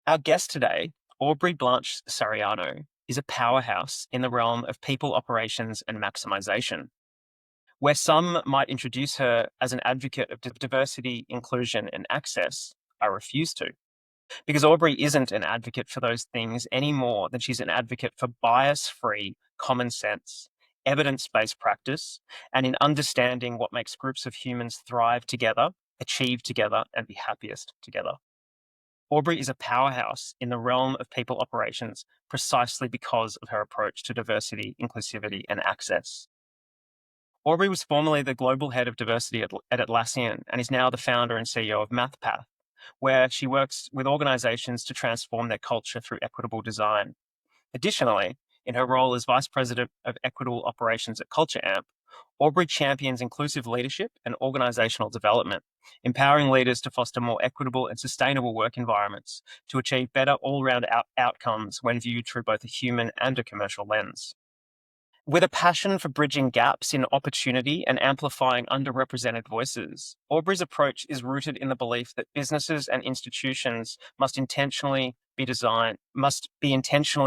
Our guest today, Aubrey Blanche-Sarellano, is a powerhouse in the realm of people operations and maximization. Where some might introduce her as an advocate of diversity, inclusion, and access, I refuse to. Because Aubrey isn't an advocate for those things any more than she's an advocate for bias-free common sense, evidence-based practice, and in understanding what makes groups of humans thrive together, achieve together, and be happiest together. Aubrey is a powerhouse in the realm of people operations precisely because of her approach to diversity, inclusivity, and access. Aubrey was formerly the global head of diversity at Atlassian and is now the founder and CEO of MathPath, where she works with organizations to transform their culture through equitable design. Additionally, in her role as Vice President of Equitable Operations at cultureamp, Aubrey champions inclusive leadership and organisational development, empowering leaders to foster more equitable and sustainable work environments to achieve better all-round outcomes when viewed through both a human and a commercial lens. With a passion for bridging gaps in opportunity and amplifying underrepresented voices, Aubrey's approach is rooted in the belief that businesses and institutions must be intentionally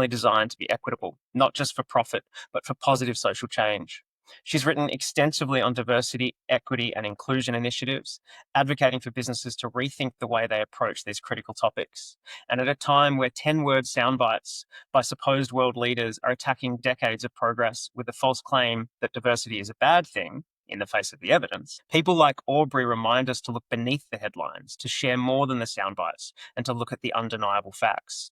designed to be equitable, not just for profit, but for positive social change. She's written extensively on diversity, equity, and inclusion initiatives, advocating for businesses to rethink the way they approach these critical topics. And at a time where 10-word soundbites by supposed world leaders are attacking decades of progress with the false claim that diversity is a bad thing in the face of the evidence, people like Aubrey remind us to look beneath the headlines, to share more than the soundbites, and to look at the undeniable facts.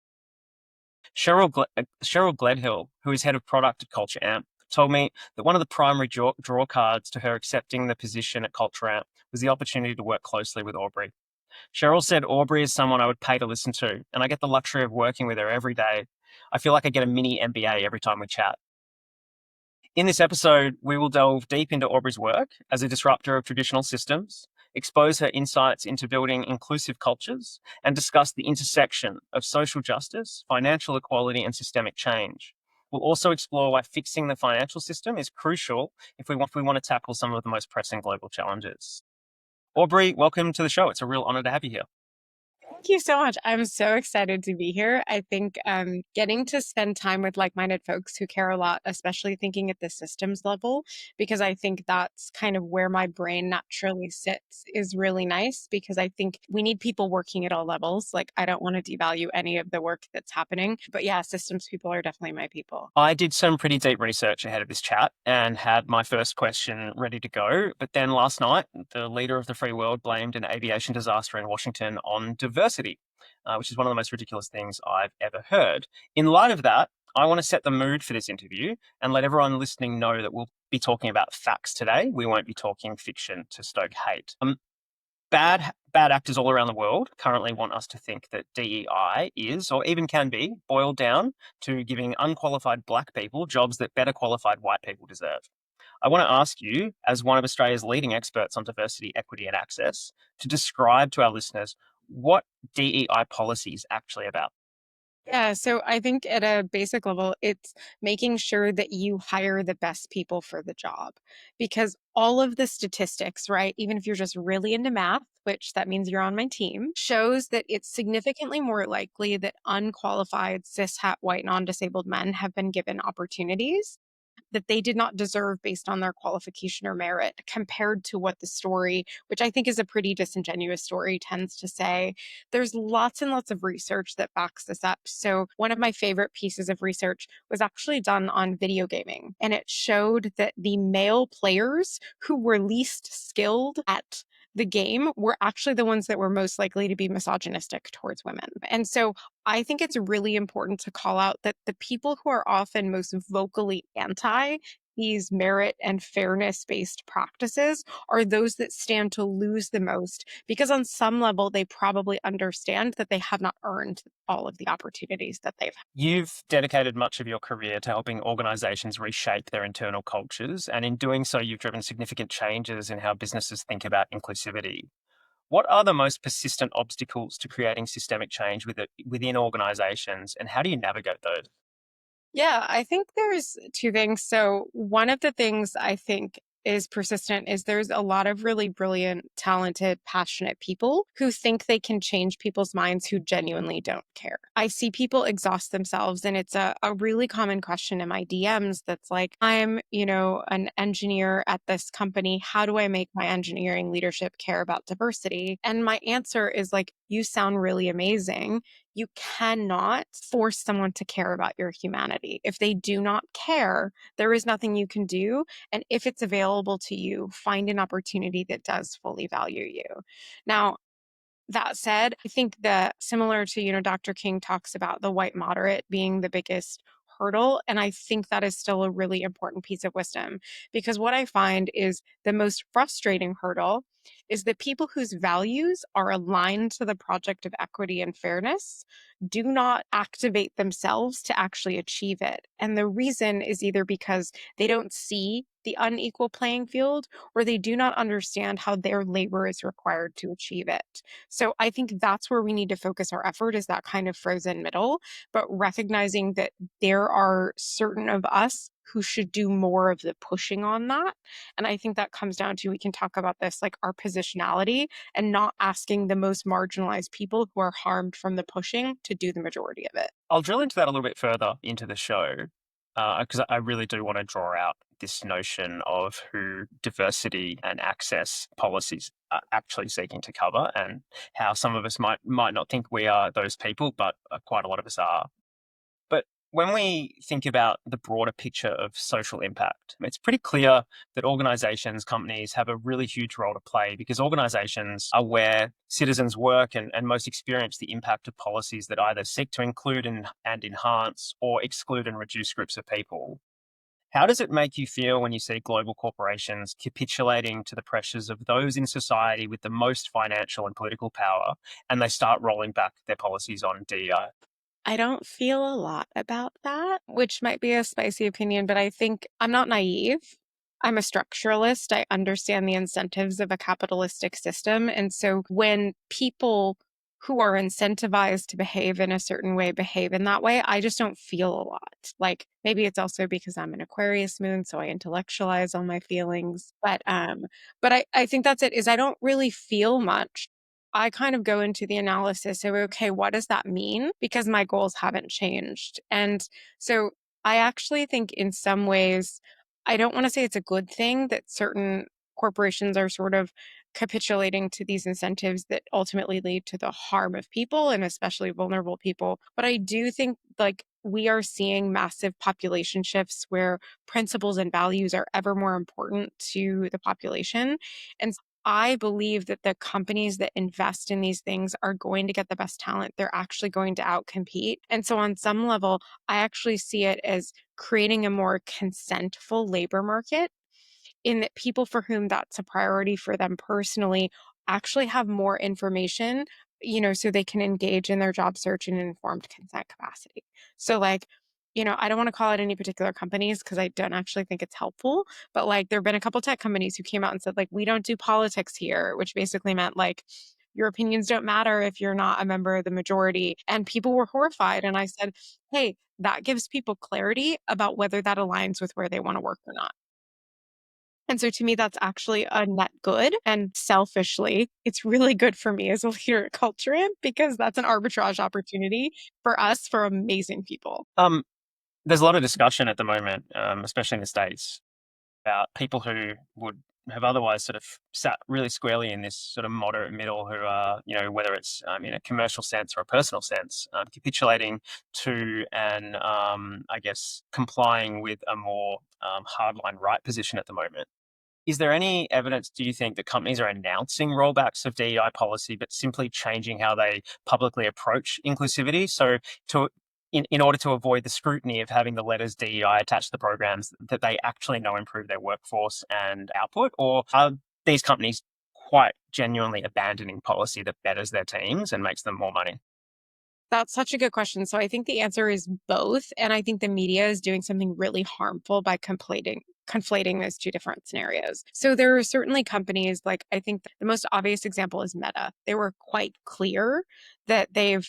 Cheryl Gledhill, who is head of product at cultureamp, told me that one of the primary draw cards to her accepting the position at cultureamp was the opportunity to work closely with Aubrey. Cheryl said Aubrey is someone I would pay to listen to, and I get the luxury of working with her every day. I feel like I get a mini MBA every time we chat. In this episode, we will delve deep into Aubrey's work as a disruptor of traditional systems, expose her insights into building inclusive cultures, and discuss the intersection of social justice, financial equality, and systemic change. We'll also explore why fixing the financial system is crucial if we want to tackle some of the most pressing global challenges. Aubrey, welcome to the show. It's a real honor to have you here. Thank you so much. I'm so excited to be here. I think getting to spend time with like-minded folks who care a lot, especially thinking at the systems level, because I think that's kind of where my brain naturally sits, is really nice because I think we need people working at all levels. Like, I don't want to devalue any of the work that's happening, but yeah, systems people are definitely my people. I did some pretty deep research ahead of this chat and had my first question ready to go. But then last night, the leader of the free world blamed an aviation disaster in Washington on diversity, which is one of the most ridiculous things I've ever heard. In light of that, I want to set the mood for this interview and let everyone listening know that we'll be talking about facts today. We won't be talking fiction to stoke hate. Bad actors all around the world currently want us to think that DEI is, or even can be, boiled down to giving unqualified Black people jobs that better qualified white people deserve. I want to ask you, as one of Australia's leading experts on diversity, equity, and access, to describe to our listeners what DEI policy is actually about. Yeah, so I think at a basic level, it's making sure that you hire the best people for the job because all of the statistics, right, even if you're just really into math, which that means you're on my team, shows that it's significantly more likely that unqualified cishet white non-disabled men have been given opportunities that they did not deserve based on their qualification or merit compared to what the story, which I think is a pretty disingenuous story, tends to say. There's lots and lots of research that backs this up. So, one of my favorite pieces of research was actually done on video gaming, and it showed that the male players who were least skilled at the game were actually the ones that were most likely to be misogynistic towards women. And so I think it's really important to call out that the people who are often most vocally anti these merit and fairness based practices are those that stand to lose the most because, on some level, they probably understand that they have not earned all of the opportunities that they've had. You've dedicated much of your career to helping organizations reshape their internal cultures, and in doing so, you've driven significant changes in how businesses think about inclusivity. What are the most persistent obstacles to creating systemic change within organizations, and how do you navigate those? Yeah, I think there's two things. So, one of the things I think is persistent is there's a lot of really brilliant, talented, passionate people who think they can change people's minds who genuinely don't care. I see people exhaust themselves, and it's a really common question in my DMs that's like, I'm, an engineer at this company. How do I make my engineering leadership care about diversity? And my answer is like, you sound really amazing. You cannot force someone to care about your humanity. If they do not care, there is nothing you can do. And if it's available to you, find an opportunity that does fully value you. Now, that said, I think that similar to, Dr. King talks about the white moderate being the biggest hurdle. And I think that is still a really important piece of wisdom because what I find is the most frustrating hurdle is the people whose values are aligned to the project of equity and fairness do not activate themselves to actually achieve it. And the reason is either because they don't see the unequal playing field or they do not understand how their labor is required to achieve it. So I think that's where we need to focus our effort is that kind of frozen middle, but recognizing that there are certain of us who should do more of the pushing on that. And I think that comes down to, we can talk about this, like our positionality and not asking the most marginalized people who are harmed from the pushing to do the majority of it. I'll drill into that a little bit further into the show because I really do want to draw out this notion of who diversity and access policies are actually seeking to cover, and how some of us might not think we are those people, but quite a lot of us are. But when we think about the broader picture of social impact, it's pretty clear that organizations, companies have a really huge role to play because organizations are where citizens work and most experience the impact of policies that either seek to include and enhance or exclude and reduce groups of people. How does it make you feel when you see global corporations capitulating to the pressures of those in society with the most financial and political power, and they start rolling back their policies on DEI? I don't feel a lot about that, which might be a spicy opinion, but I think I'm not naive. I'm a structuralist. I understand the incentives of a capitalistic system. And so when people who are incentivized to behave in a certain way behave in that way, I just don't feel a lot. Like maybe it's also because I'm an Aquarius moon, so I intellectualize all my feelings. But I think that's it, is I don't really feel much. I kind of go into the analysis of, okay, what does that mean? Because my goals haven't changed. And so I actually think in some ways, I don't want to say it's a good thing that certain corporations are sort of capitulating to these incentives that ultimately lead to the harm of people and especially vulnerable people. But I do think like we are seeing massive population shifts where principles and values are ever more important to the population. And I believe that the companies that invest in these things are going to get the best talent. They're actually going to outcompete. And so, on some level, I actually see it as creating a more consentful labor market in that people for whom that's a priority for them personally actually have more information, so they can engage in their job search in an informed consent capacity. So, like, I don't want to call out any particular companies because I don't actually think it's helpful, but like, there have been a couple tech companies who came out and said, like, we don't do politics here, which basically meant like, your opinions don't matter if you're not a member of the majority. And people were horrified. And I said, hey, that gives people clarity about whether that aligns with where they want to work or not. And so to me, that's actually a net good. And selfishly, it's really good for me as a leader at cultureamp because that's an arbitrage opportunity for us for amazing people. Um, there's a lot of discussion at the moment, especially in the States, about people who would have otherwise sort of sat really squarely in this sort of moderate middle who are, whether it's in a commercial sense or a personal sense, capitulating to and, I guess, complying with a more hardline right position at the moment. Is there any evidence, do you think, that companies are announcing rollbacks of DEI policy, but simply changing how they publicly approach inclusivity? So, in order to avoid the scrutiny of having the letters DEI attached to the programs, that they actually know improve their workforce and output? Or are these companies quite genuinely abandoning policy that betters their teams and makes them more money? That's such a good question. So I think the answer is both. And I think the media is doing something really harmful by conflating those two different scenarios. So there are certainly companies like I think the most obvious example is Meta. They were quite clear that they're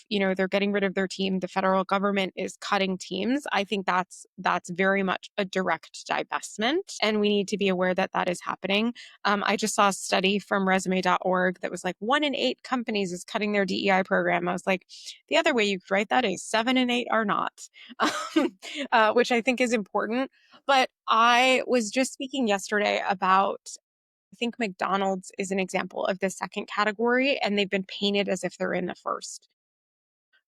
getting rid of their team. The federal government is cutting teams. I think that's very much a direct divestment, and we need to be aware that that is happening. I just saw a study from resume.org that was like 1 in 8 companies is cutting their DEI program. I was like, the other way you could write that is 7 in 8 are not, which I think is important. But I was just speaking yesterday about, I think McDonald's is an example of the second category, and they've been painted as if they're in the first.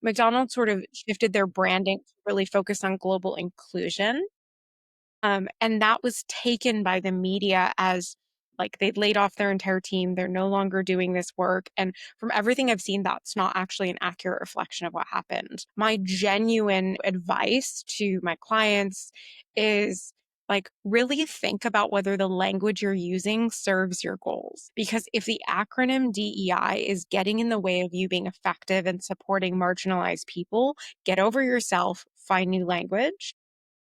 McDonald's sort of shifted their branding to really focus on global inclusion. And that was taken by the media as like they'd laid off their entire team. They're no longer doing this work. And from everything I've seen, that's not actually an accurate reflection of what happened. My genuine advice to my clients is like really think about whether the language you're using serves your goals. Because if the acronym DEI is getting in the way of you being effective and supporting marginalized people, get over yourself, find new language,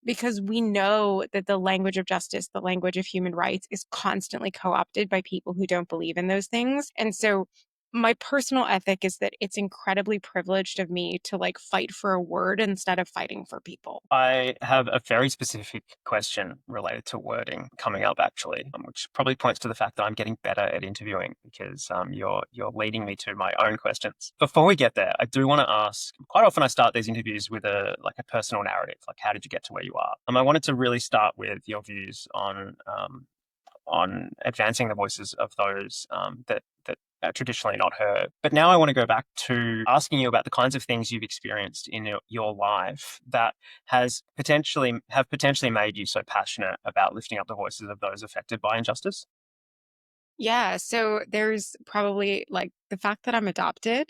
because we know that the language of justice, the language of human rights is constantly co-opted by people who don't believe in those things. And so my personal ethic is that it's incredibly privileged of me to like fight for a word instead of fighting for people. I have a very specific question related to wording coming up, actually, which probably points to the fact that I'm getting better at interviewing because you're leading me to my own questions. Before we get there, I do want to ask. Quite often, I start these interviews with a personal narrative, like how did you get to where you are? I wanted to really start with your views on advancing the voices of those that are traditionally not heard. But now I want to go back to asking you about the kinds of things you've experienced in your life that have potentially made you so passionate about lifting up the voices of those affected by injustice. Yeah, so there's probably like the fact that I'm adopted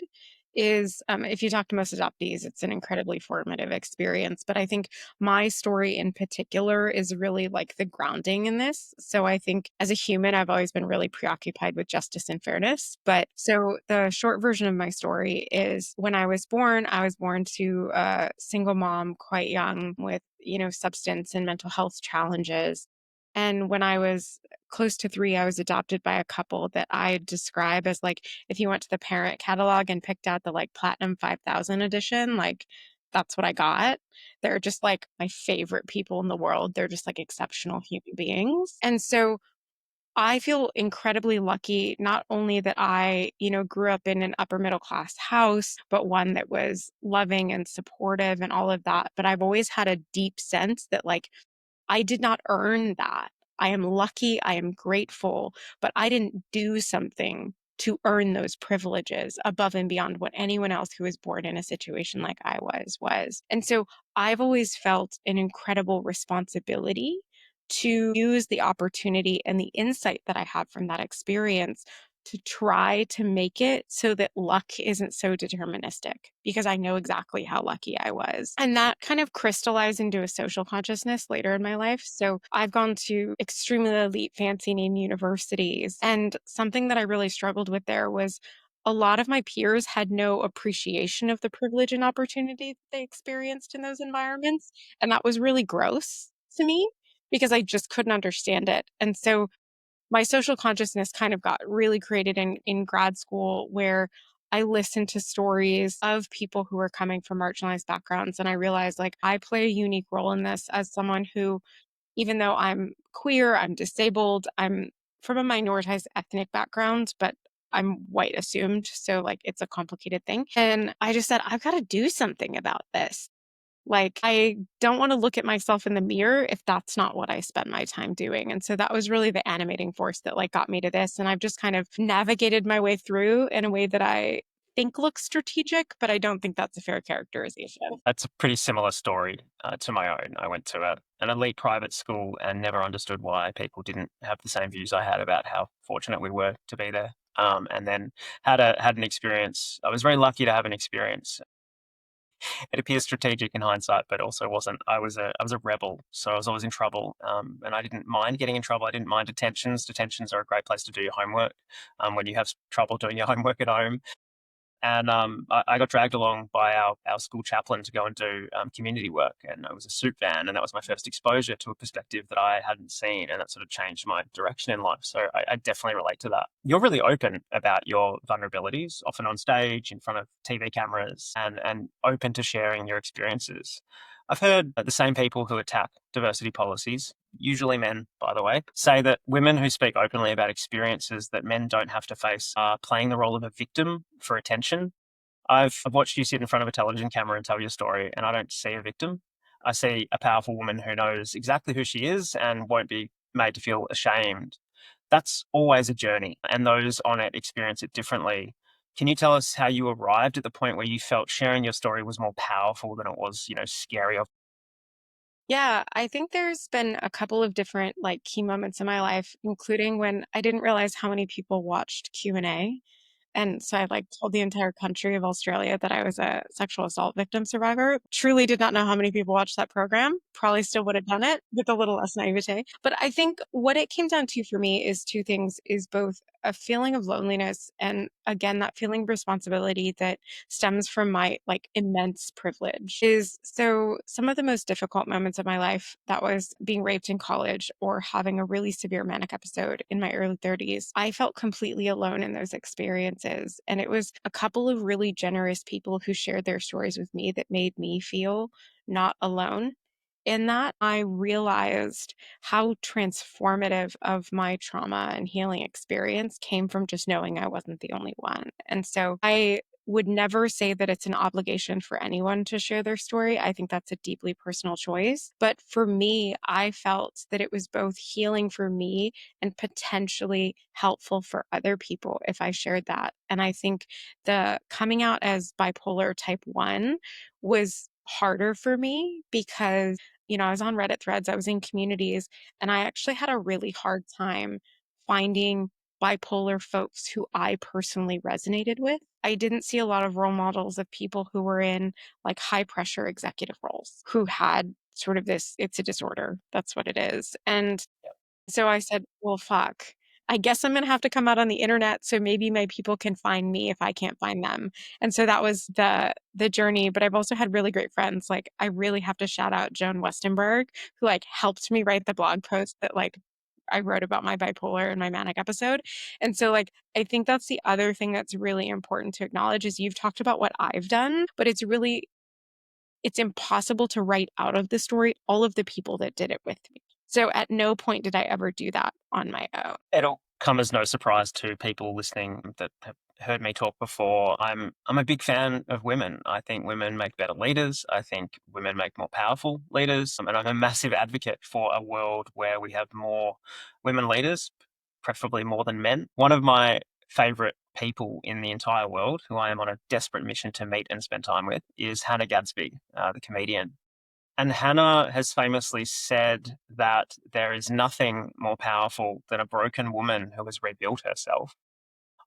is, if you talk to most adoptees, it's an incredibly formative experience. But I think my story in particular is really like the grounding in this. So I think as a human, I've always been really preoccupied with justice and fairness. But so the short version of my story is when I was born to a single mom quite young with, substance and mental health challenges. And when I was close to 3, I was adopted by a couple that I describe as like, if you went to the parent catalog and picked out the like Platinum 5000 edition, like that's what I got. They're just like my favorite people in the world. They're just like exceptional human beings. And so I feel incredibly lucky, not only that I, grew up in an upper middle class house, but one that was loving and supportive and all of that. But I've always had a deep sense that like I did not earn that. I am lucky, I am grateful, but I didn't do something to earn those privileges above and beyond what anyone else who was born in a situation like I was. And so I've always felt an incredible responsibility to use the opportunity and the insight that I have from that experience to try to make it so that luck isn't so deterministic, because I know exactly how lucky I was. And that kind of crystallized into a social consciousness later in my life. So I've gone to extremely elite fancy name universities. And something that I really struggled with there was a lot of my peers had no appreciation of the privilege and opportunity that they experienced in those environments. And that was really gross to me because I just couldn't understand it. And so my social consciousness kind of got really created in grad school, where I listened to stories of people who were coming from marginalized backgrounds. And I realized like I play a unique role in this as someone who, even though I'm queer, I'm disabled, I'm from a minoritized ethnic background, but I'm white assumed. So like it's a complicated thing. And I just said, I've got to do something about this. Like, I don't wanna look at myself in the mirror if that's not what I spend my time doing, and so that was really the animating force that, like, got me to this, and I've just kind of navigated my way through in a way that I think looks strategic, but I don't think that's a fair characterization. That's a pretty similar story to my own. I went to an elite private school and never understood why people didn't have the same views I had about how fortunate we were to be there. And then had an experience. I was very lucky to have an experience. It appears strategic in hindsight, but also wasn't. I was a rebel, so I was always in trouble, and I didn't mind getting in trouble. I didn't mind detentions. Detentions are a great place to do your homework when you have trouble doing your homework at home. And I got dragged along by our school chaplain to go and do community work. And it was a soup van. And that was my first exposure to a perspective that I hadn't seen. And that sort of changed my direction in life. So I definitely relate to that. You're really open about your vulnerabilities, often on stage, in front of TV cameras, and open to sharing your experiences. I've heard the same people who attack diversity policies, usually men, by the way, say that women who speak openly about experiences that men don't have to face are playing the role of a victim for attention. I've watched you sit in front of a television camera and tell your story, and I don't see a victim. I see a powerful woman who knows exactly who she is and won't be made to feel ashamed. That's always a journey, and those on it experience it differently. Can you tell us how you arrived at the point where you felt sharing your story was more powerful than it was, scary? Yeah, I think there's been a couple of different like key moments in my life, including when I didn't realize how many people watched Q&A. And so I like told the entire country of Australia that I was a sexual assault victim survivor. Truly did not know how many people watched that program. Probably still would have done it with a little less naivete. But I think what it came down to for me is two things, is both a feeling of loneliness and again that feeling of responsibility that stems from my like immense privilege. Is so some of the most difficult moments of my life, that was being raped in college or having a really severe manic episode in my early 30s. I felt completely alone in those experiences. And it was a couple of really generous people who shared their stories with me that made me feel not alone. In that, I realized how transformative of my trauma and healing experience came from just knowing I wasn't the only one. And so I would never say that it's an obligation for anyone to share their story. I think that's a deeply personal choice. But for me, I felt that it was both healing for me and potentially helpful for other people if I shared that. And I think the coming out as bipolar type 1 was harder for me because I was on Reddit threads, I was in communities, and I actually had a really hard time finding bipolar folks who I personally resonated with. I didn't see a lot of role models of people who were in like high pressure executive roles who had sort of this, it's a disorder. That's what it is. And so I said, well, fuck. I guess I'm going to have to come out on the internet so maybe my people can find me if I can't find them. And so that was the journey, but I've also had really great friends. Like I really have to shout out Joan Westenberg, who like helped me write the blog post that like I wrote about my bipolar and my manic episode. And so like I think that's the other thing that's really important to acknowledge is you've talked about what I've done, but it's impossible to write out of the story all of the people that did it with me. So at no point did I ever do that on my own. It'll come as no surprise to people listening that have heard me talk before. I'm a big fan of women. I think women make better leaders. I think women make more powerful leaders. And I'm a massive advocate for a world where we have more women leaders, preferably more than men. One of my favorite people in the entire world, who I am on a desperate mission to meet and spend time with, is Hannah Gadsby, the comedian. And Hannah has famously said that there is nothing more powerful than a broken woman who has rebuilt herself.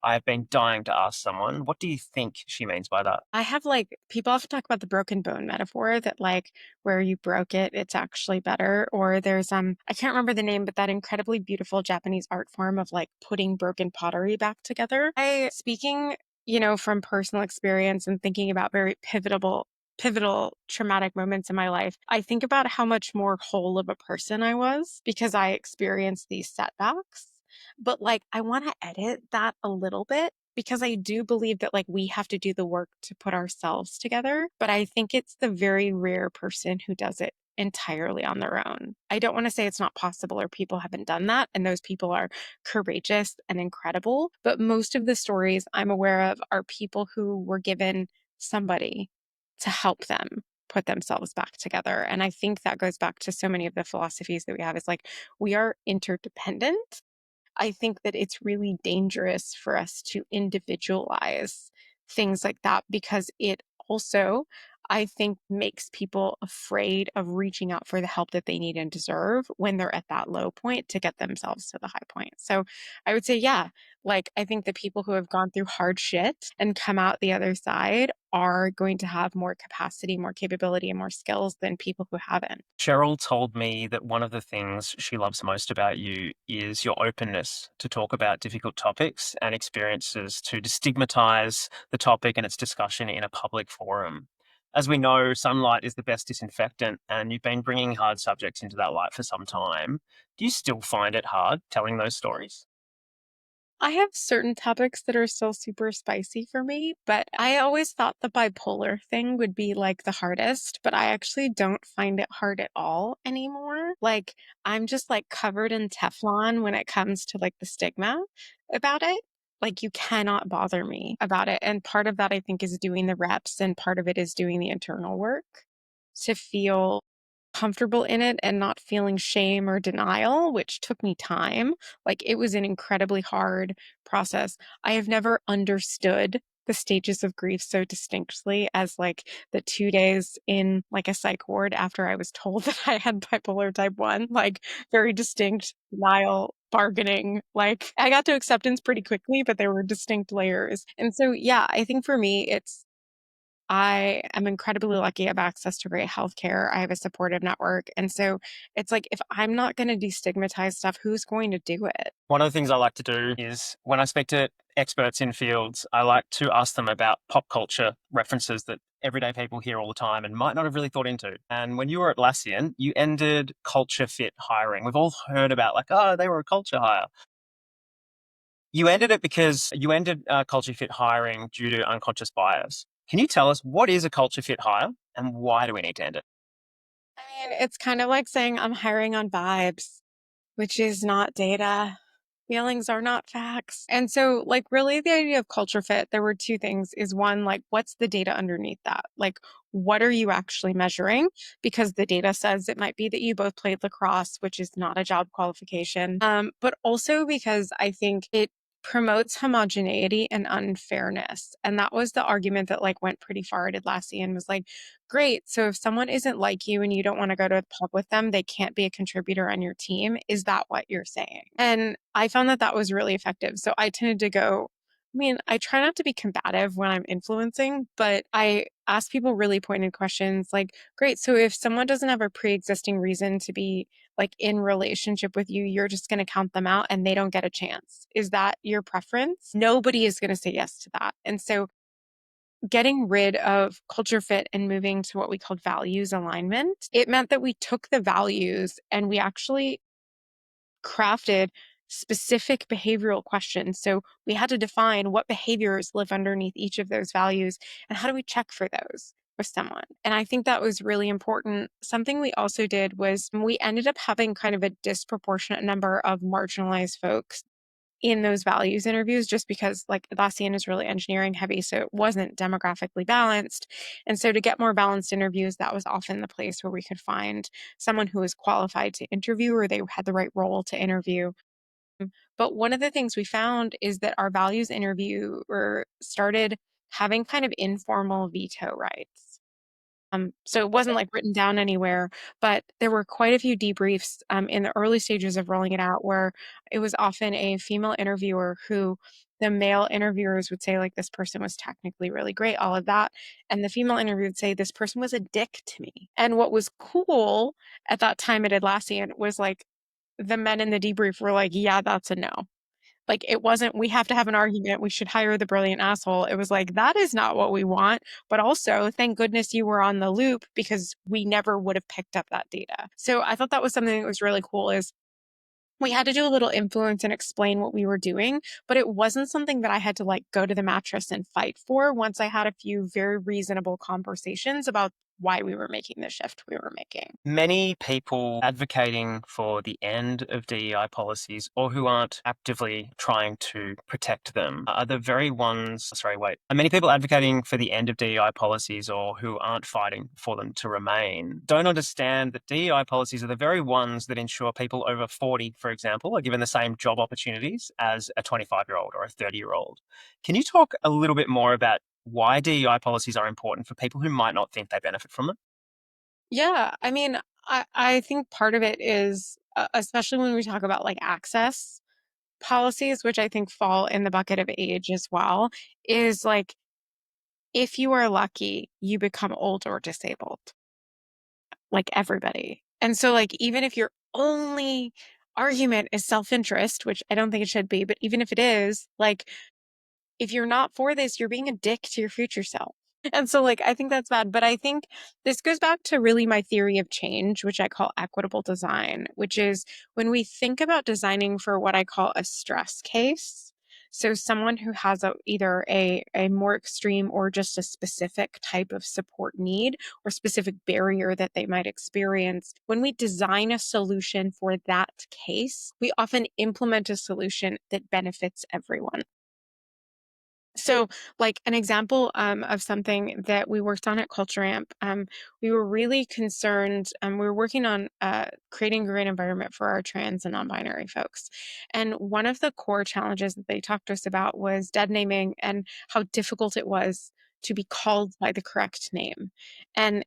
I have been dying to ask someone, what do you think she means by that? I have like people often talk about the broken bone metaphor that like where you broke it, it's actually better. Or there's I can't remember the name, but that incredibly beautiful Japanese art form of like putting broken pottery back together. I speaking, from personal experience and thinking about very pivotal traumatic moments in my life, I think about how much more whole of a person I was because I experienced these setbacks. But like I want to edit that a little bit because I do believe that like we have to do the work to put ourselves together. But I think it's the very rare person who does it entirely on their own. I don't want to say it's not possible or people haven't done that. And those people are courageous and incredible. But most of the stories I'm aware of are people who were given somebody to help them put themselves back together. And I think that goes back to so many of the philosophies that we have is like we are interdependent. I think that it's really dangerous for us to individualize things like that because it also, I think, makes people afraid of reaching out for the help that they need and deserve when they're at that low point to get themselves to the high point. So I would say, yeah, like I think the people who have gone through hard shit and come out the other side are going to have more capacity, more capability, and more skills than people who haven't. Cheryl told me that one of the things she loves most about you is your openness to talk about difficult topics and experiences, to destigmatize the topic and its discussion in a public forum. As we know, sunlight is the best disinfectant, and you've been bringing hard subjects into that light for some time. Do you still find it hard telling those stories? I have certain topics that are still super spicy for me, but I always thought the bipolar thing would be like the hardest, but I actually don't find it hard at all anymore. Like, I'm just like covered in Teflon when it comes to like the stigma about it. Like, you cannot bother me about it. And part of that, I think, is doing the reps, and part of it is doing the internal work to feel comfortable in it and not feeling shame or denial, which took me time. Like, it was an incredibly hard process. I have never understood the stages of grief so distinctly as like the 2 days in like a psych ward after I was told that I had bipolar type 1, like very distinct denial, bargaining. Like, I got to acceptance pretty quickly, but there were distinct layers. And so, yeah, I think for me, I am incredibly lucky. I have access to great healthcare. I have a supportive network. And so it's like, if I'm not going to destigmatize stuff, who's going to do it? One of the things I like to do is when I speak to experts in fields, I like to ask them about pop culture references that everyday people hear all the time and might not have really thought into. And when you were at Atlassian, you ended culture fit hiring. We've all heard about like, oh, they were a culture hire. You ended it because you ended culture fit hiring due to unconscious bias. Can you tell us what is a culture fit hire and why do we need to end it? I mean, it's kind of like saying I'm hiring on vibes, which is not data. Feelings are not facts. And so, like, really, the idea of culture fit, there were two things is one, like, what's the data underneath that? Like, what are you actually measuring? Because the data says it might be that you both played lacrosse, which is not a job qualification. But also because I think it promotes homogeneity and unfairness. And that was the argument that like went pretty far at Atlassian was like, great. So if someone isn't like you and you don't want to go to the pub with them, they can't be a contributor on your team. Is that what you're saying? And I found that that was really effective. So I tended to go, I mean, I try not to be combative when I'm influencing, but I ask people really pointed questions like, great. So if someone doesn't have a pre existing reason to be like in relationship with you, you're just going to count them out and they don't get a chance. Is that your preference? Nobody is going to say yes to that. And so getting rid of culture fit and moving to what we called values alignment, it meant that we took the values and we actually crafted specific behavioral questions. So we had to define what behaviors live underneath each of those values and how do we check for those with someone. And I think that was really important. Something we also did was we ended up having kind of a disproportionate number of marginalized folks in those values interviews just because like Atlassian is really engineering heavy, so it wasn't demographically balanced. And so to get more balanced interviews, that was often the place where we could find someone who was qualified to interview or they had the right role to interview. But one of the things we found is that our values interviewer started having kind of informal veto rights. So it wasn't like written down anywhere, but there were quite a few debriefs in the early stages of rolling it out where it was often a female interviewer who the male interviewers would say, like, this person was technically really great, all of that. And the female interviewer would say, this person was a dick to me. And what was cool at that time at Atlassian was like the men in the debrief were like, yeah, that's a no. Like, it wasn't, we have to have an argument, we should hire the brilliant asshole. It was like, that is not what we want. But also, thank goodness you were on the loop because we never would have picked up that data. So I thought that was something that was really cool is we had to do a little influence and explain what we were doing, but it wasn't something that I had to like go to the mattress and fight for once I had a few very reasonable conversations about why we were making the shift we were making. Many people advocating for the end of DEI policies or who aren't actively trying to protect them are the very ones, sorry, wait. Are many people advocating for the end of DEI policies or who aren't fighting for them to remain don't understand that DEI policies are the very ones that ensure people over 40, for example, are given the same job opportunities as a 25-year-old or a 30-year-old. Can you talk a little bit more about why DEI policies are important for people who might not think they benefit from them? Yeah, I mean, I think part of it is, especially when we talk about like access policies, which I think fall in the bucket of age as well, is like if you are lucky, you become old or disabled, like everybody. And so, like, even if your only argument is self-interest, which I don't think it should be, but even if it is, like, if you're not for this, you're being a dick to your future self. And so, like, I think that's bad. But I think this goes back to really my theory of change, which I call equitable design, which is when we think about designing for what I call a stress case. So, someone who has either a more extreme or just a specific type of support need or specific barrier that they might experience, when we design a solution for that case, we often implement a solution that benefits everyone. So, like an example of something that we worked on at cultureamp, we were really concerned. We were working on creating a great environment for our trans and non-binary folks, and one of the core challenges that they talked to us about was dead naming and how difficult it was to be called by the correct name. And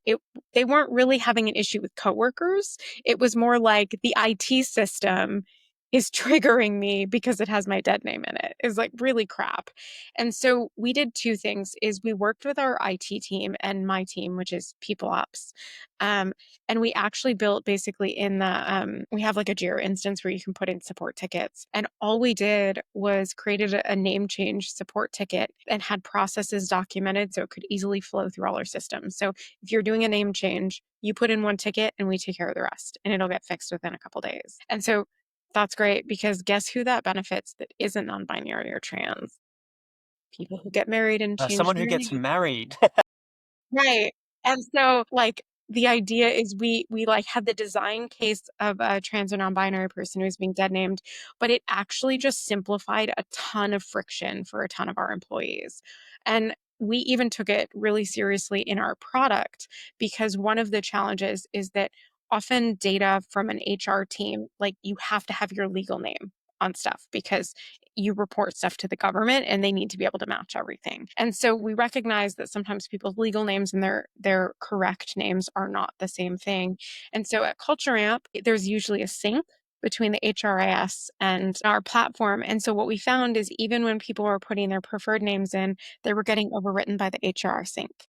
they weren't really having an issue with coworkers. It was more like the IT system is triggering me because it has my dead name in it. Is like really crap. And so we did two things is we worked with our IT team and my team, which is people ops. Um, and we actually built basically in the we have like a Jira instance where you can put in support tickets. And all we did was created a name change support ticket and had processes documented so it could easily flow through all our systems. So if you're doing a name change, you put in one ticket and we take care of the rest and it'll get fixed within a couple days. And so that's great because guess who that benefits that isn't non-binary or trans? People who get married and change Someone who their gets name. married. Right. And so, like, the idea is we, like, had the design case of a trans or non-binary person who's being dead named, but it actually just simplified a ton of friction for a ton of our employees. And we even took it really seriously in our product because one of the challenges is that often data from an HR team, like, you have to have your legal name on stuff because you report stuff to the government and they need to be able to match everything. And so we recognize that sometimes people's legal names and their correct names are not the same thing. And so at CultureAmp, there's usually a sync between the HRIS and our platform. And so what we found is even when people were putting their preferred names in, they were getting overwritten by the HR sync.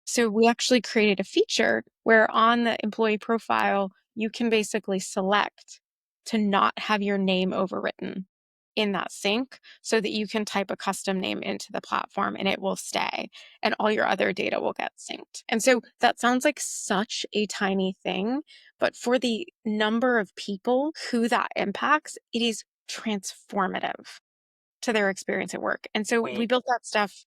So we actually created a feature where on the employee profile, you can basically select to not have your name overwritten in that sync so that you can type a custom name into the platform and it will stay and all your other data will get synced. And so that sounds like such a tiny thing, but for the number of people who that impacts, it is transformative to their experience at work. And so we we built that stuff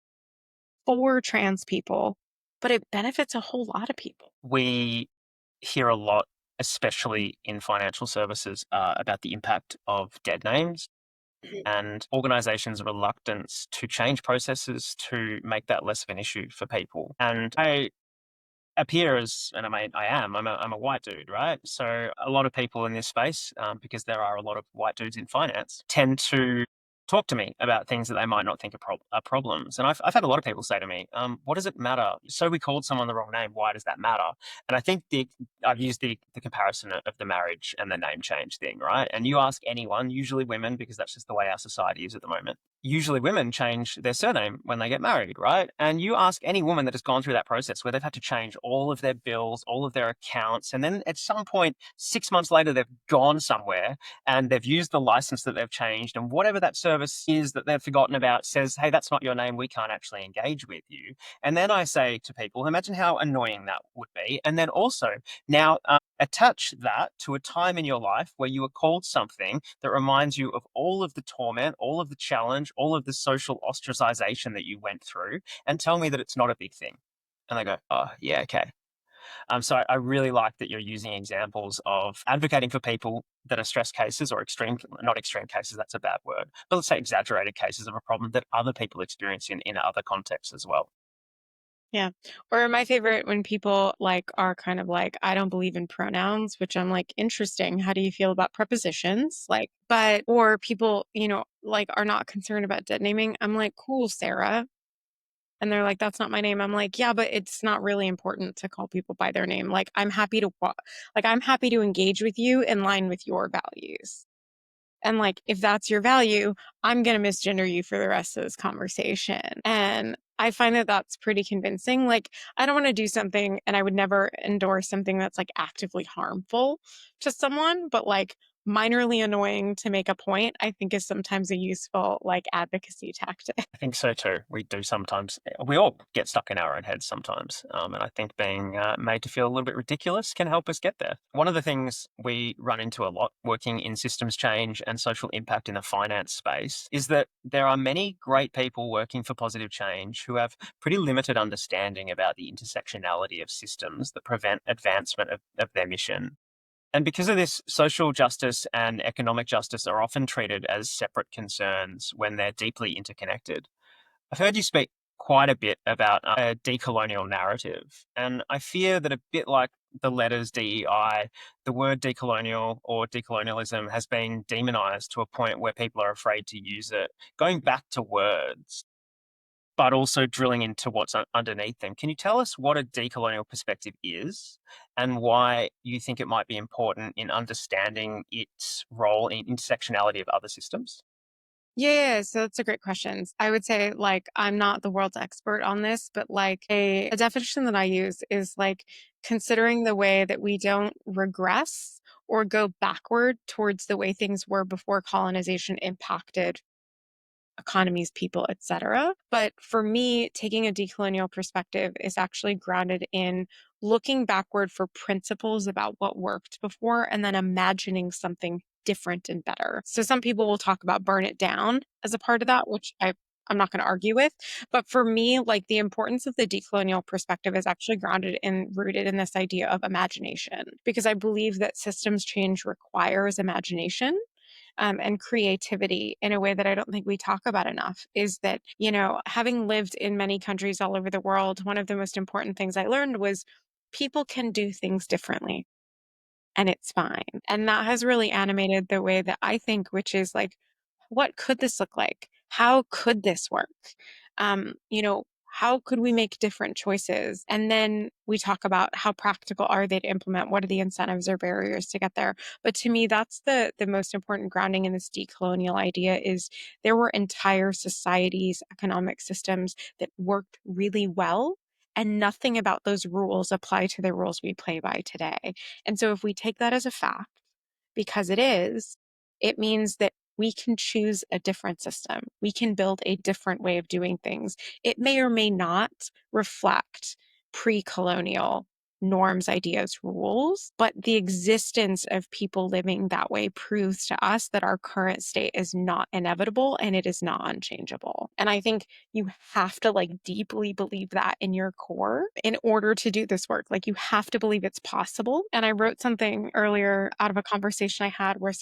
for trans people, but it benefits a whole lot of people. we hear a lot, especially in financial services, about the impact of dead names Mhm. and organizations' reluctance to change processes to make that less of an issue for people. And I appear as, and I'm a white dude, right? So a lot of people in this space, because there are a lot of white dudes in finance, tend to talk to me about things that they might not think are problems. And I've had a lot of people say to me, what does it matter? So we called someone the wrong name. Why does that matter? And I think I've used the comparison of the marriage and the name change thing, right? And you ask anyone, usually women, because that's just the way our society is at the moment. Usually women change their surname when they get married, right? And you ask any woman that has gone through that process where they've had to change all of their bills, all of their accounts, and then at some point, 6 months later, they've gone somewhere and they've used the license that they've changed, and whatever that service is that they've forgotten about says, hey, that's not your name, we can't actually engage with you. And then I say to people, imagine how annoying that would be. And then also, now attach that to a time in your life where you were called something that reminds you of all of the torment, all of the challenge, all of the social ostracization that you went through, and tell me that it's not a big thing. And they go, oh, yeah, okay. So I really like that you're using examples of advocating for people that are stress cases or extreme, not extreme cases, that's a bad word, but let's say exaggerated cases of a problem that other people experience in other contexts as well. Yeah. Or my favorite when people like are kind of like, I don't believe in pronouns, which I'm like, interesting. How do you feel about prepositions? Like, but, or people, like are not concerned about dead naming. I'm like, cool, Sarah. And they're like, that's not my name. I'm like, yeah, but it's not really important to call people by their name. Like, I'm happy to engage with you in line with your values. And like, if that's your value, I'm going to misgender you for the rest of this conversation. And I find that that's pretty convincing. Like, I don't want to do something and I would never endorse something that's like actively harmful to someone, but like minorly annoying to make a point, I think is sometimes a useful like advocacy tactic. I think so too. We do sometimes. We all get stuck in our own heads sometimes, and I think being made to feel a little bit ridiculous can help us get there. One of the things we run into a lot working in systems change and social impact in the finance space is that there are many great people working for positive change who have pretty limited understanding about the intersectionality of systems that prevent advancement of their mission. And because of this, social justice and economic justice are often treated as separate concerns when they're deeply interconnected. I've heard you speak quite a bit about a decolonial narrative, and I fear that a bit like the letters DEI, the word decolonial or decolonialism has been demonized to a point where people are afraid to use it. Going back to words, but also drilling into what's underneath them. Can you tell us what a decolonial perspective is and why you think it might be important in understanding its role in intersectionality of other systems? Yeah, so that's a great question. I would say like I'm not the world's expert on this, but like a definition that I use is like considering the way that we don't regress or go backward towards the way things were before colonization impacted economies, people, etc. But for me, taking a decolonial perspective is actually grounded in looking backward for principles about what worked before and then imagining something different and better. So some people will talk about burn it down as a part of that, which I'm not going to argue with. But for me, like the importance of the decolonial perspective is actually grounded and rooted in this idea of imagination, because I believe that systems change requires imagination and creativity in a way that I don't think we talk about enough is that, you know, having lived in many countries all over the world, one of the most important things I learned was people can do things differently and it's fine. And that has really animated the way that I think, which is like, what could this look like? How could this work? You know, how could we make different choices? And then we talk about how practical are they to implement? What are the incentives or barriers to get there? But to me, that's the most important grounding in this decolonial idea is there were entire societies, economic systems that worked really well. And nothing about those rules apply to the rules we play by today. And so if we take that as a fact, because it is, it means that we can choose a different system. We can build a different way of doing things. It may or may not reflect pre colonial norms, ideas, rules, but the existence of people living that way proves to us that our current state is not inevitable and it is not unchangeable. And I think you have to like deeply believe that in your core in order to do this work. Like you have to believe it's possible. And I wrote something earlier out of a conversation I had where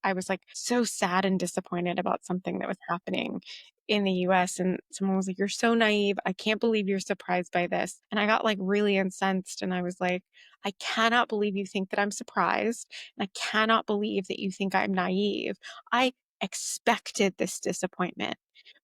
I was like so sad and disappointed about something that was happening in the US. And someone was like, "You're so naive. I can't believe you're surprised by this." And I got like really incensed. And I was like, "I cannot believe you think that I'm surprised. And I cannot believe that you think I'm naive. I expected this disappointment.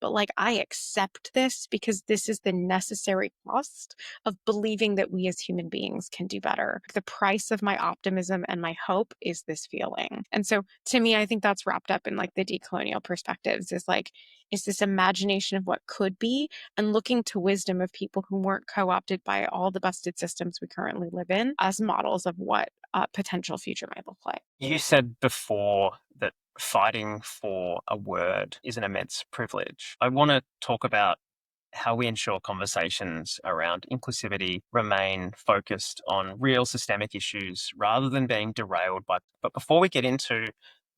But like, I accept this because this is the necessary cost of believing that we as human beings can do better. The price of my optimism and my hope is this feeling." And so to me, I think that's wrapped up in like the decolonial perspectives is like, is this imagination of what could be and looking to wisdom of people who weren't co opted by all the busted systems we currently live in as models of what a potential future might look like. You said before that fighting for a word is an immense privilege. I want to talk about how we ensure conversations around inclusivity remain focused on real systemic issues rather than being derailed by. But before we get into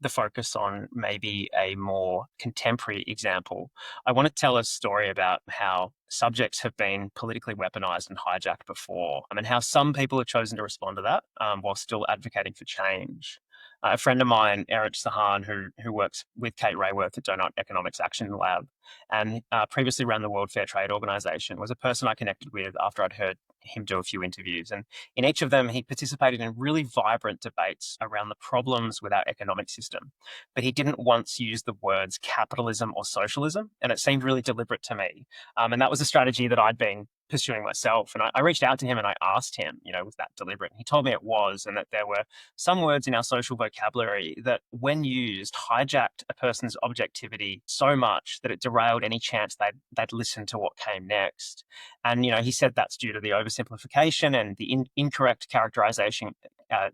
the focus on maybe a more contemporary example, I want to tell a story about how subjects have been politically weaponized and hijacked before, and how some people have chosen to respond to that while still advocating for change. A friend of mine, Eric Sahan, who works with Kate Rayworth at Donut Economics Action Lab, and previously ran the World Fair Trade Organization, was a person I connected with after I'd heard him do a few interviews. And in each of them, he participated in really vibrant debates around the problems with our economic system. But he didn't once use the words capitalism or socialism. And it seemed really deliberate to me. And that was a strategy that I'd been pursuing myself. And I reached out to him and I asked him, was that deliberate? And he told me it was, and that there were some words in our social vocabulary that, when used, hijacked a person's objectivity so much that it derailed any chance they'd listen to what came next. And he said that's due to the oversimplification and the incorrect characterization.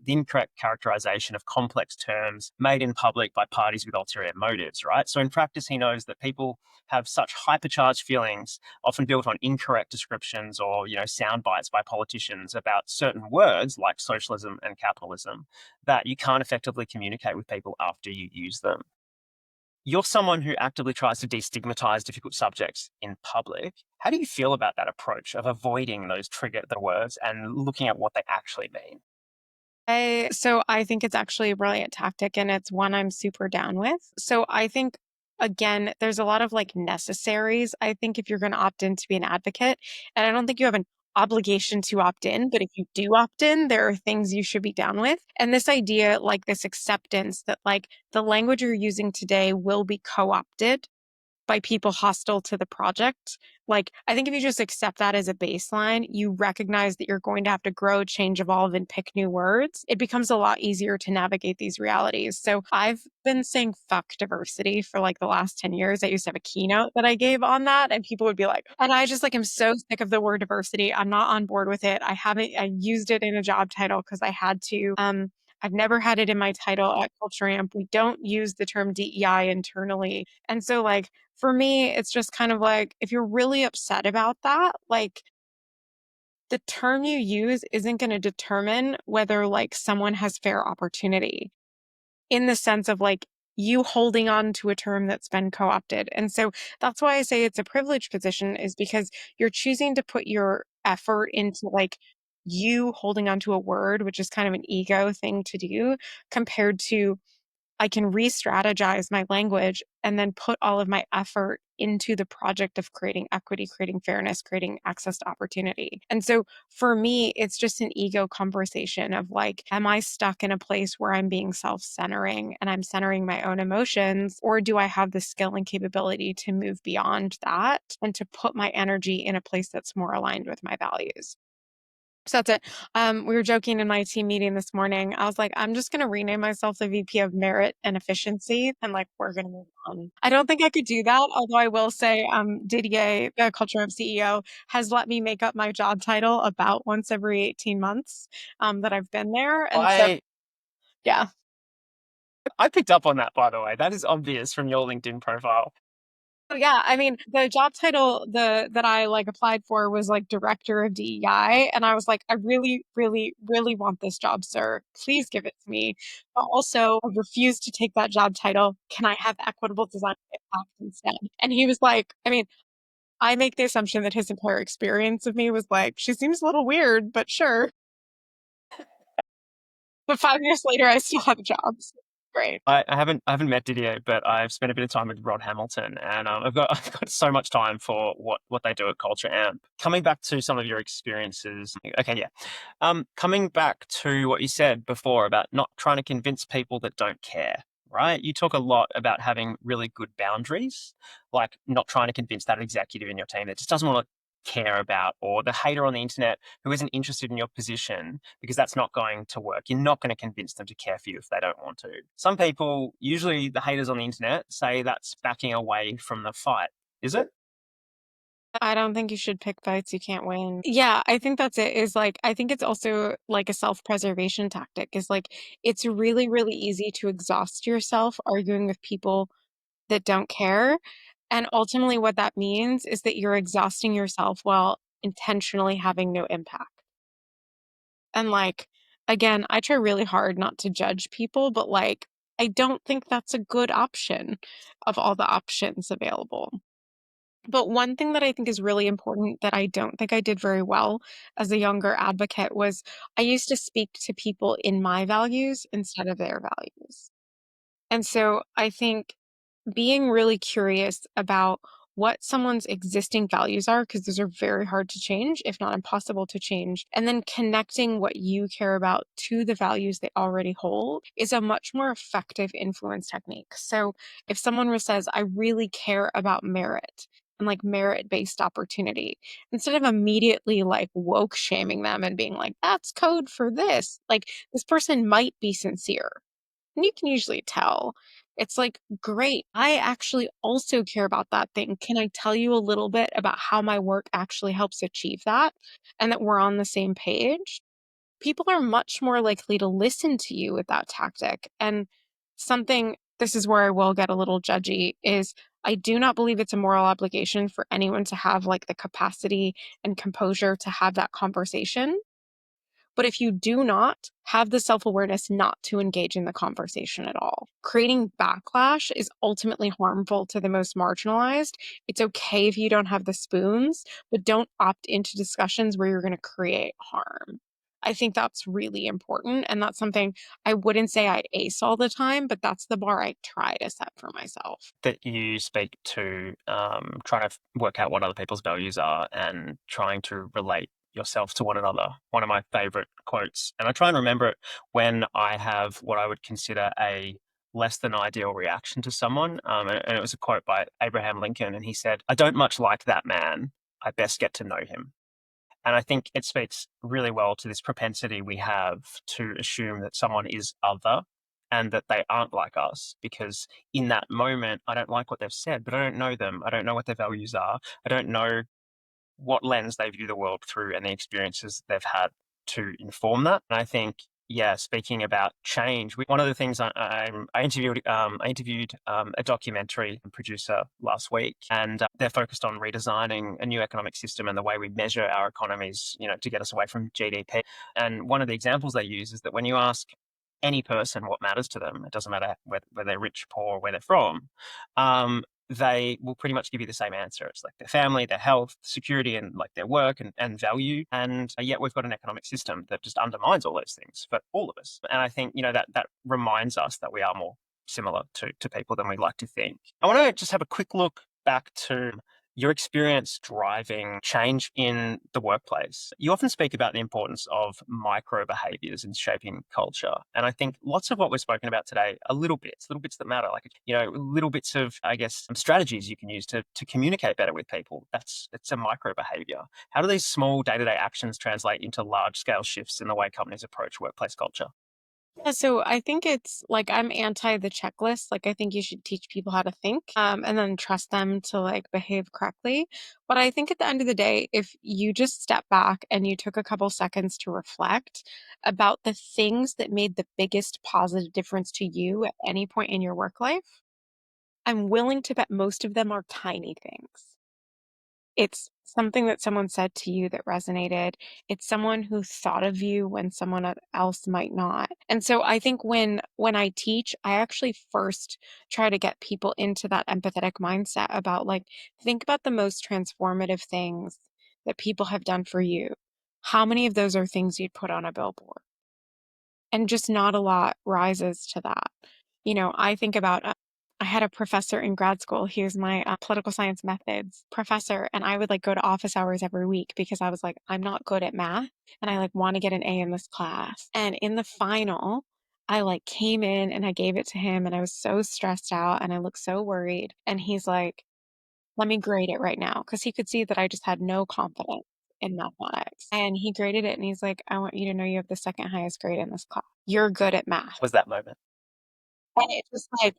The incorrect characterization of complex terms made in public by parties with ulterior motives, right? So in practice, he knows that people have such hypercharged feelings, often built on incorrect descriptions or sound bites by politicians about certain words like socialism and capitalism, that you can't effectively communicate with people after you use them. You're someone who actively tries to destigmatize difficult subjects in public. How do you feel about that approach of avoiding those trigger the words and looking at what they actually mean? I think it's actually a brilliant tactic and it's one I'm super down with. So I think again, there's a lot of like necessaries. I think if you're going to opt in to be an advocate, and I don't think you have an obligation to opt in, but if you do opt in, there are things you should be down with. And this idea, like this acceptance that like the language you're using today will be co-opted by people hostile to the project. Like, I think if you just accept that as a baseline, you recognize that you're going to have to grow, change, evolve, and pick new words. It becomes a lot easier to navigate these realities. So I've been saying fuck diversity for like the last 10 years. I used to have a keynote that I gave on that, and people would be like, and I just like am so sick of the word diversity. I'm not on board with it. I used it in a job title because I had to. I've never had it in my title at cultureamp. We don't use the term DEI internally. And so like for me, it's just kind of like, if you're really upset about that, like the term you use isn't going to determine whether like someone has fair opportunity in the sense of like you holding on to a term that's been co-opted. And so that's why I say it's a privileged position, is because you're choosing to put your effort into like you holding on to a word, which is kind of an ego thing to do, compared to I can re-strategize my language and then put all of my effort into the project of creating equity, creating fairness, creating access to opportunity. And so for me, it's just an ego conversation of like, am I stuck in a place where I'm being self-centering and I'm centering my own emotions? Or do I have the skill and capability to move beyond that and to put my energy in a place that's more aligned with my values? So that's it. We were joking in my team meeting this morning. I was like, I'm just going to rename myself the VP of Merit and Efficiency, and like we're going to move on. I don't think I could do that, although I will say, Didier, the Culture Amp CEO, has let me make up my job title about once every 18 months that I've been there, and so I yeah. I picked up on that, by the way. That is obvious from your LinkedIn profile. Oh, yeah, I mean, the job title that I like applied for was like director of DEI, and I was like, I really, really, really want this job, sir. Please give it to me. But also, I refuse to take that job title. Can I have equitable design impact instead? And he was like, I mean, I make the assumption that his entire experience of me was like, she seems a little weird, but sure. But 5 years later, I still have a job. So great. I haven't met Didier, but I've spent a bit of time with Rod Hamilton, and I've got so much time for what they do at Culture Amp. Coming back to some of your experiences, okay, yeah. Coming back to what you said before about not trying to convince people that don't care, right? You talk a lot about having really good boundaries, like not trying to convince that executive in your team that just doesn't want to care about, or the hater on the internet who isn't interested in your position, because that's not going to work. You're not going to convince them to care for you if they don't want to. Some people, usually the haters on the internet, say that's backing away from the fight. Is it? I don't think you should pick fights you can't win. Yeah, I think that's it. Is like, I think it's also like a self-preservation tactic, is like, it's really, really easy to exhaust yourself arguing with people that don't care. And ultimately, what that means is that you're exhausting yourself while intentionally having no impact. And like, again, I try really hard not to judge people, but like, I don't think that's a good option of all the options available. But one thing that I think is really important that I don't think I did very well as a younger advocate was I used to speak to people in my values instead of their values. And so I think being really curious about what someone's existing values are, because those are very hard to change, if not impossible to change. And then connecting what you care about to the values they already hold is a much more effective influence technique. So if someone says, I really care about merit and like merit-based opportunity, instead of immediately like woke shaming them and being like, that's code for this, like this person might be sincere. And you can usually tell. It's like, great, I actually also care about that thing. Can I tell you a little bit about how my work actually helps achieve that and that we're on the same page? People are much more likely to listen to you with that tactic. And something, this is where I will get a little judgy, is I do not believe it's a moral obligation for anyone to have like the capacity and composure to have that conversation. But if you do not have the self awareness not to engage in the conversation at all, creating backlash is ultimately harmful to the most marginalized. It's okay if you don't have the spoons, but don't opt into discussions where you're going to create harm. I think that's really important. And that's something I wouldn't say I ace all the time, but that's the bar I try to set for myself. That you speak to trying to work out what other people's values are and trying to relate yourself to one another. One of my favorite quotes, and I try and remember it when I have what I would consider a less than ideal reaction to someone. And it was a quote by Abraham Lincoln, and he said, I don't much like that man. I best get to know him. And I think it speaks really well to this propensity we have to assume that someone is other and that they aren't like us, because in that moment, I don't like what they've said, but I don't know them. I don't know what their values are. I don't know what lens they view the world through and the experiences they've had to inform that. And I think, yeah, speaking about change, one of the things I interviewed a documentary producer last week, and they're focused on redesigning a new economic system and the way we measure our economies, to get us away from GDP. And one of the examples they use is that when you ask any person what matters to them, it doesn't matter whether they're rich, poor, where they're from, they will pretty much give you the same answer. It's like their family, their health, security, and like their work and value. And yet we've got an economic system that just undermines all those things for all of us. And I think, that reminds us that we are more similar to people than we like to think. I want to just have a quick look back to your experience driving change in the workplace. You often speak about the importance of micro behaviors in shaping culture. And I think lots of what we've spoken about today are little bits that matter, like, little bits of, I guess, some strategies you can use to communicate better with people. It's a micro behavior. How do these small day-to-day actions translate into large scale shifts in the way companies approach workplace culture? Yeah, so I think it's like I'm anti the checklist. Like I think you should teach people how to think, and then trust them to like behave correctly. But I think at the end of the day, if you just step back and you took a couple seconds to reflect about the things that made the biggest positive difference to you at any point in your work life, I'm willing to bet most of them are tiny things. It's something that someone said to you that resonated. It's someone who thought of you when someone else might not. And so I think when I teach, I actually first try to get people into that empathetic mindset about like think about the most transformative things that people have done for you. How many of those are things you'd put on a billboard? And just not a lot rises to that. I think about I had a professor in grad school. He was my political science methods professor, and I would like go to office hours every week because I was like, I'm not good at math, and I like want to get an A in this class. And in the final, I like came in and I gave it to him, and I was so stressed out and I looked so worried. And he's like, let me grade it right now. Cause he could see that I just had no confidence in mathematics. And he graded it and he's like, I want you to know you have the second highest grade in this class. You're good at math. Was that moment? And it just like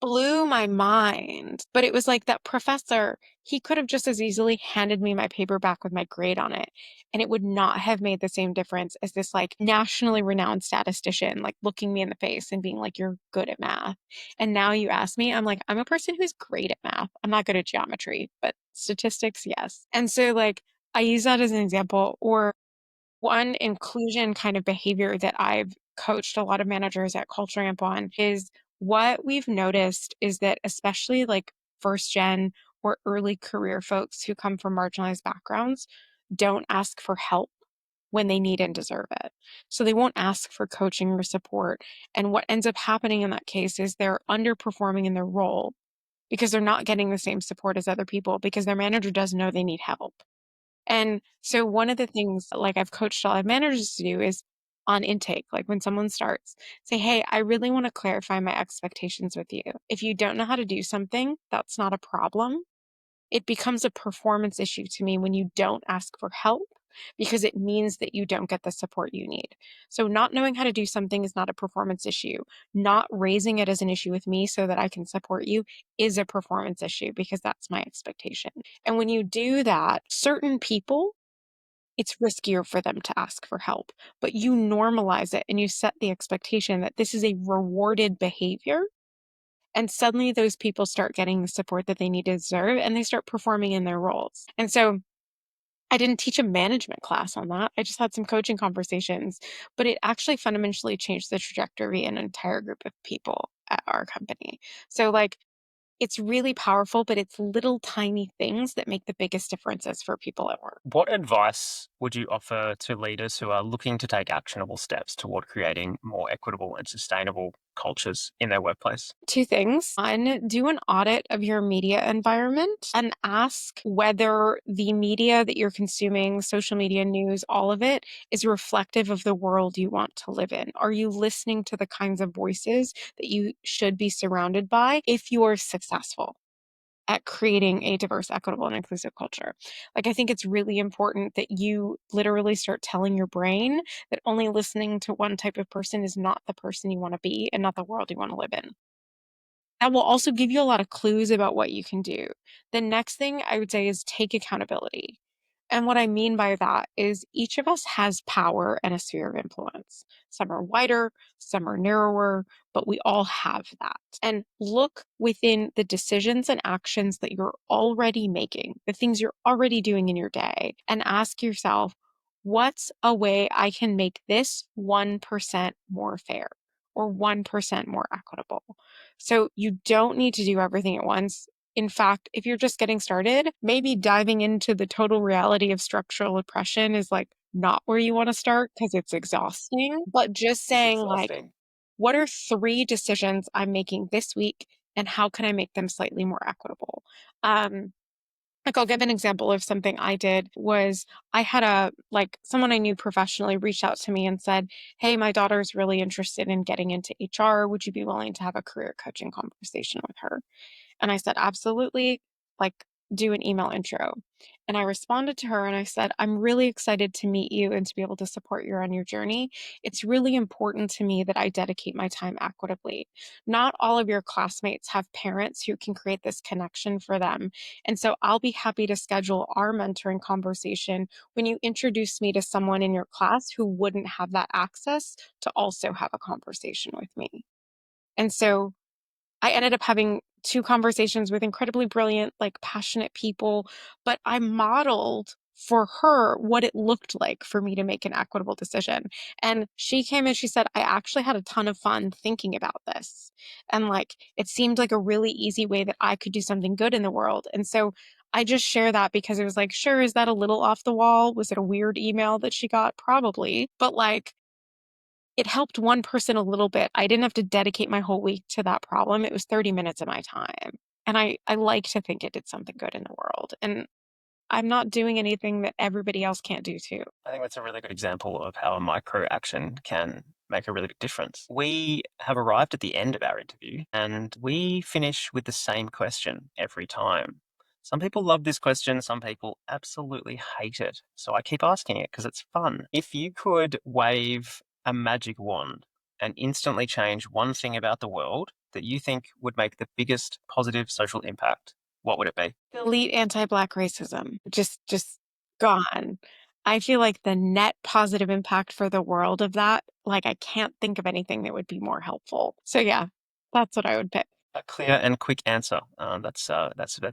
blew my mind. But it was like that professor, he could have just as easily handed me my paper back with my grade on it. And it would not have made the same difference as this like nationally renowned statistician, like looking me in the face and being like, you're good at math. And now you ask me, I'm like, I'm a person who's great at math. I'm not good at geometry, but statistics, yes. And so like I use that as an example. Or one inclusion kind of behavior that I've coached a lot of managers at cultureamp on is what we've noticed is that especially like first gen or early career folks who come from marginalized backgrounds don't ask for help when they need and deserve it. So they won't ask for coaching or support. And what ends up happening in that case is they're underperforming in their role because they're not getting the same support as other people because their manager doesn't know they need help. And so one of the things like I've coached a lot of managers to do is on intake, like when someone starts, say, hey, I really want to clarify my expectations with you. If you don't know how to do something, that's not a problem. It becomes a performance issue to me when you don't ask for help because it means that you don't get the support you need. So, not knowing how to do something is not a performance issue. Not raising it as an issue with me so that I can support you is a performance issue because that's my expectation. And when you do that, certain people, it's riskier for them to ask for help, but you normalize it and you set the expectation that this is a rewarded behavior. And suddenly those people start getting the support that they need to deserve and they start performing in their roles. And so I didn't teach a management class on that. I just had some coaching conversations, but it actually fundamentally changed the trajectory in an entire group of people at our company. So, like, it's really powerful, but it's little tiny things that make the biggest differences for people at work. What advice would you offer to leaders who are looking to take actionable steps toward creating more equitable and sustainable cultures in their workplace? Two things. One, do an audit of your media environment and ask whether the media that you're consuming, social media, news, all of it, is reflective of the world you want to live in. Are you listening to the kinds of voices that you should be surrounded by if you are successful at creating a diverse, equitable, and inclusive culture? Like, I think it's really important that you literally start telling your brain that only listening to one type of person is not the person you want to be and not the world you want to live in. That will also give you a lot of clues about what you can do. The next thing I would say is take accountability. And what I mean by that is each of us has power and a sphere of influence. Some are wider, some are narrower, but we all have that. And look within the decisions and actions that you're already making, the things you're already doing in your day, and ask yourself, what's a way I can make this 1% more fair or 1% more equitable? So you don't need to do everything at once. In fact, if you're just getting started, maybe diving into the total reality of structural oppression is like not where you want to start because it's exhausting. But just It's saying, like, exhausting. what are three decisions I'm making this week and how can I make them slightly more equitable? Um, like I'll give an example of something I did was I had someone I knew professionally reached out to me and said, hey, my daughter's really interested in getting into HR. Would you be willing to have a career coaching conversation with her? And I said, absolutely, like, do an email intro. And I responded to her and I said, I'm really excited to meet you and to be able to support you on your journey. It's really important to me that I dedicate my time equitably. Not all of your classmates have parents who can create this connection for them. And so I'll be happy to schedule our mentoring conversation when you introduce me to someone in your class who wouldn't have that access to also have a conversation with me. And so I ended up having two conversations with incredibly brilliant, like passionate people, but I modeled for her what it looked like for me to make an equitable decision. And she came and she said, I actually had a ton of fun thinking about this. And like, it seemed like a really easy way that I could do something good in the world. And so I just share that because it was like, sure, is that a little off the wall? Was it a weird email that she got? Probably. But like, it helped one person a little bit. I didn't have to dedicate my whole week to that problem. It was 30 minutes of my time. And I like to think it did something good in the world. And I'm not doing anything that everybody else can't do too. I think that's a really good example of how a micro action can make a really big difference. We have arrived at the end of our interview and we finish with the same question every time. Some people love this question, some people absolutely hate it. So I keep asking it because it's fun. If you could wave a magic wand and instantly change one thing about the world that you think would make the biggest positive social impact, what would it be? Delete anti-Black racism. Just gone. I feel like the net positive impact for the world of that, like I can't think of anything that would be more helpful. So yeah, that's what I would pick. A clear and quick answer. That's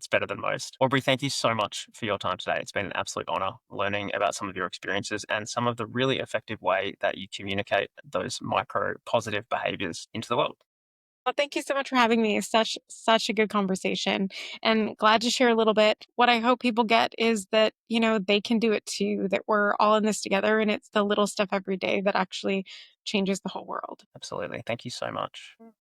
better than most. Aubrey, thank you so much for your time today. It's been an absolute honor learning about some of your experiences and some of the really effective way that you communicate those micro positive behaviors into the world. Well, thank you so much for having me. It's such a good conversation and glad to share a little bit. What I hope people get is that, they can do it too, that we're all in this together and it's the little stuff every day that actually changes the whole world. Absolutely. Thank you so much.